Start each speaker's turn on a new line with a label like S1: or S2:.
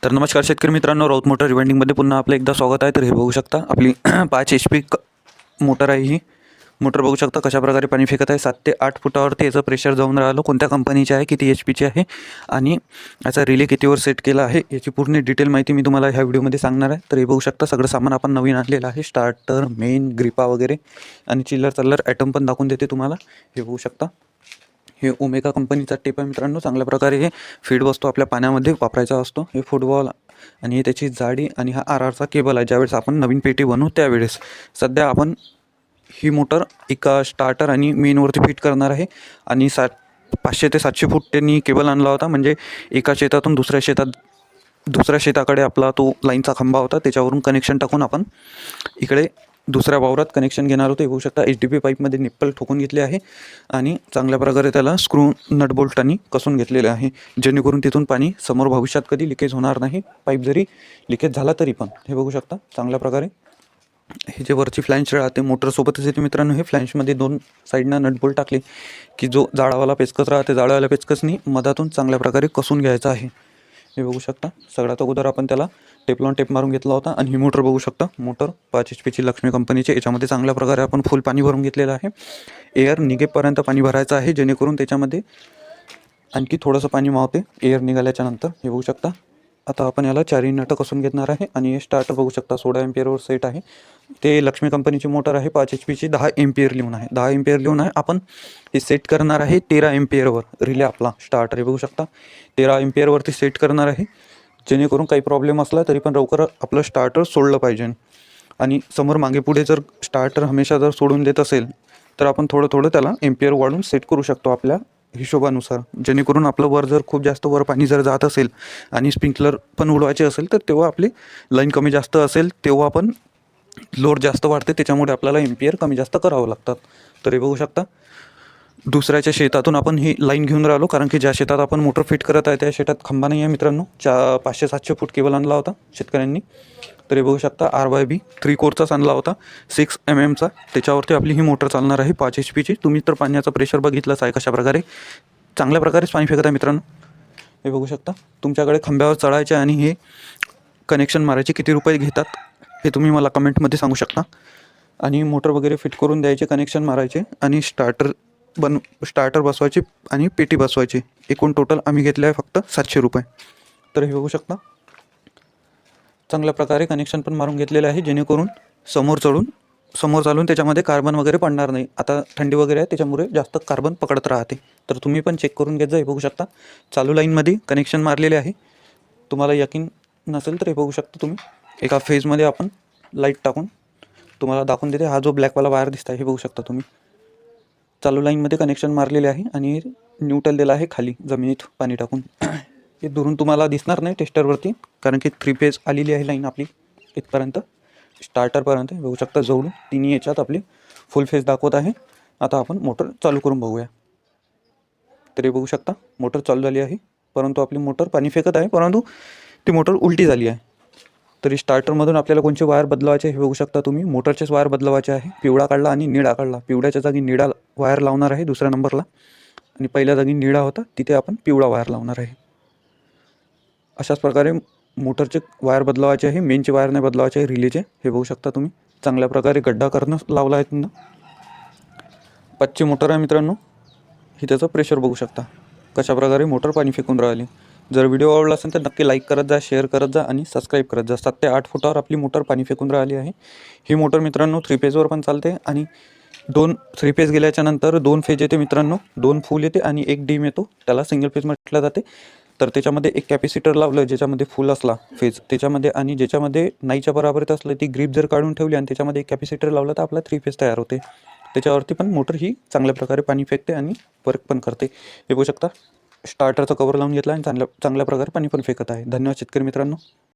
S1: तर नमस्कार शेतकरी मित्रांनो, राऊत मोटर रिवाइंडिंगमध्ये पुन्हा आपलं एकदा स्वागत आहे. तर हे बघू शकता आपली 5 HP मोटर आहे. ही मोटर बघू शकता कशा प्रकारे पाणी फेकत आहे. 7 ते 8 फुटावरती याचं प्रेशर जाऊन राहिलं. कोणत्या कंपनीचे आहे, किती HP आहे आणि याचा रिले कितीवर सेट केला आहे याची पूर्ण डिटेल माहिती मी तुम्हाला ह्या व्हिडिओमध्ये सांगणार आहे. तर हे बघू शकता सगळं सामान आपण नवीन आणलेलं आहे. स्टार्टर, मेन, ग्रिपा वगैरे आणि चिल्लर ॲटम पण दाखवून देते तुम्हाला. हे बघू शकता हे ओमेगा कंपनीचा टेप आहे मित्रांनो. चांगल्या प्रकारे हे फीड वस्तू आपल्या पाण्यामध्ये वापरायचा असतो. हे फुटबॉल आणि हे त्याची जाडी आणि हा RRचा केबल आहे. ज्यावेळेस आपण नवीन पेटी बनवू त्यावेळेस सध्या आपण ही मोटर एका स्टार्टर आणि मेनवरती फिट करणार आहे. आणि 500 ते 700 फूट त्यांनी केबल आणला होता. म्हणजे एका शेतातून दुसऱ्या शेताकडे आपला तो लाईनचा खांबा होता, त्याच्यावरून कनेक्शन टाकून आपण इकडे दुसऱ्या वावरात कनेक्शन घेणार होतो. हे बघू शकता HDPE पाईपमध्ये निप्पल ठोकून घेतले आहे आणि चांगल्या प्रकारे त्याला स्क्रू नट बोल्टांनी कसून घेतलेले आहे, जेणेकरून तिथून पाणी समोर भविष्यात कधी लिकेज होणार नाही. पाईप जरी लिकेज झाला तरी पण. हे बघू शकता चांगल्या प्रकारे हे जे वरची फ्लॅंच राहते मोटरसोबतच येते मित्रांनो. हे फ्लॅंचमध्ये 2 साईडनं नट बोल्ट टाकले की जो जाडावाला पेचकस राहते, जाडावाला पेचकसनी मधातून चांगल्या प्रकारे कसून घ्यायचा आहे. हे बघू शकता सगळ्यात अगोदर आपण त्याला टेपलॉन टेप मारून घेतला होता. आणि ही मोटर बघू शकता, मोटर 5 HP लक्ष्मी कंपनीची. याच्यामध्ये चांगल्या प्रकारे आपण फुल पाणी भरून घेतलेलं आहे. एअर निघेपर्यंत पाणी भरायचं आहे, जेणेकरून त्याच्यामध्ये आणखी थोडंसं पाणी मावते एअर निघाल्याच्या नंतर. हे बघू शकता आता आपण याला 4 नट कसून घेणार आहे. आणि हे स्टार्टर बघू शकता 16 एम्पियरवर सेट आहे. ते लक्ष्मी कंपनीची मोटर आहे. 5 HP 10 एम्पियर लिहून आहे. 10 एम्पियर लिहून आहे. आपण हे सेट करणार आहे 13 एम्पियरवर. रिले आपला स्टार्टर हे बघू शकता 13 एम्पियरवरती सेट करणार आहे, जेणेकरून काही प्रॉब्लेम असला तरी पण लवकर आपलं स्टार्टर सोडलं पाहिजे. आणि समोर मागे पुढे जर स्टार्टर हमेशा जर सोडून देत असेल तर आपण थोडं त्याला एम्पियर वाढून सेट करू शकतो आपल्या हिशोबानुसार, जेणेकरून आपलं वर जर खूप जास्त वर पाणी जर जात असेल आणि स्प्रिंकलर पण उडवायचे असेल तर तेव्हा आपली लाईन कमी जास्त असेल तेव्हा आपण लोड जास्त वाढते, त्याच्यामुळे आपल्याला एम्पियर कमी जास्त करावं लागतात. तर हे बघू शकता दुसऱ्याच्या शेतातून आपण ही लाईन घेऊन राहिलो, कारण की ज्या शेतात आपण मोटर फिट करत आहे त्या शेतात खांबा नाही आहे मित्रांनो. 500-700 फूट केबल आणला होता शेतकऱ्यांनी. तर हे बघू शकता RYB 3 कोरचाच आणला होता 6 mm. त्याच्यावरती आपली ही मोटर चालणार आहे 5 HP. तुम्ही तर पाण्याचं प्रेशर बघितलंच आहे कशा प्रकारे चांगल्या प्रकारेच पाणी फेकत आहे मित्रांनो. हे बघू शकता तुमच्याकडे खांब्यावर चढायचे आणि हे कनेक्शन मारायचे किती रुपये घेतात हे तुम्ही मला कमेंटमध्ये सांगू शकता. आणि मोटर वगैरे फिट करून द्यायचे, कनेक्शन मारायचे आणि स्टार्टर बसवायचे आणि पेटी बसवायची. एकूण टोटल आम्ही घेतले आहे फक्त 700 रुपये. तर हे बघू शकता चांगल्या प्रकारे कनेक्शन पण मारून घेतलेलं आहे, जेणेकरून समोर चालून त्याच्यामध्ये कार्बन वगैरे पडणार नाही. आता थंडी वगैरे आहे त्याच्यामुळे जास्त कार्बन पकडत राहते. तर तुम्ही पण चेक करून घेत जा. हे बघू शकता चालू लाईनमध्ये कनेक्शन मारलेले आहे. तुम्हाला यकीन नसेल तर हे बघू शकता तुम्ही एका फेजमध्ये आपण लाईट टाकून तुम्हाला दाखवून देते. हा जो ब्लॅकवाला वायर दिसत आहे हे बघू शकता तुम्ही चालू लाईनमध्ये कनेक्शन मारलेले आहे आणि न्यूट्रल दिला आहे खाली जमिनीत पाणी टाकून. हे दुरून तुम्हाला दिसणार नाही टेस्टरवरती, कारण की 3 फेज आलेली आहे लाईन आपली इथपर्यंत स्टार्टरपर्यंत. बघू शकता जवळून तिन्ही याच्यात आपली फुल फेज दाखवत आहे. आता आपण मोटर चालू करून बघूया. तर हे बघू शकता मोटर चालू झाली आहे, परंतु आपली मोटर पाणी फेकत आहे, परंतु ती मोटर उलटी झाली आहे. तरी स्टार्टरमधून आपल्याला कोणचे वायर बदलवायचे हे बघू शकता तुम्ही. मोटरचेच वायर बदलवायचे आहे. पिवळा काढला आणि निळा काढला. पिवळ्याच्या जागी निळा वायर लावणार आहे दुसऱ्या नंबरला, आणि पहिल्या जागी निळा होता तिथे आपण पिवळा वायर लावणार आहे. अशाच प्रकारे मोटरचे वायर बदलवायचे आहे, मेनचे वायर नाही बदलवायचे आहे रिलेचे. हे बघू शकता तुम्ही चांगल्या प्रकारे गड्डा करणं लावला आहे त्यांना. 5ची मोटर आहे मित्रांनो. ही त्याचं प्रेशर बघू शकता कशा प्रकारे मोटर पाणी फेकून राहिली. जर व्हिडिओ आवडला असेल तर नक्की लाईक करत जा, शेअर करत जा आणि सबस्क्राईब करत जा. 7 ते 8 फुटावर आपली मोटर पाणी फेकून राहिली आहे. ही मोटर मित्रांनो 3 फेजवर पण चालते आणि 3 फेज गेल्याच्या नंतर 2 फेज येते मित्रांनो. 2 फुल येते आणि 1 डीम येतो, त्याला सिंगल फेज म्हटलं जाते. तर त्याच्यामध्ये एक कॅपॅसिटर लावलं ज्याच्यामध्ये फुल असला फेज त्याच्यामध्ये, आणि ज्याच्यामध्ये नाहीच्या बरोबरीत असलं ती ग्रीप जर काढून ठेवली आणि त्याच्यामध्ये एक कॅपॅसिटर लावलं तर आपला 3 फेज तयार होते. त्याच्यावरती पण मोटर ही चांगल्या प्रकारे पाणी फेकते आणि वर्क पण करते. हे बघू शकता स्टार्टरचा कवर लावून घेतला आणि चांगल्या प्रकारे पाणी पण फेकत आहे. धन्यवाद शेतकरी मित्रांनो.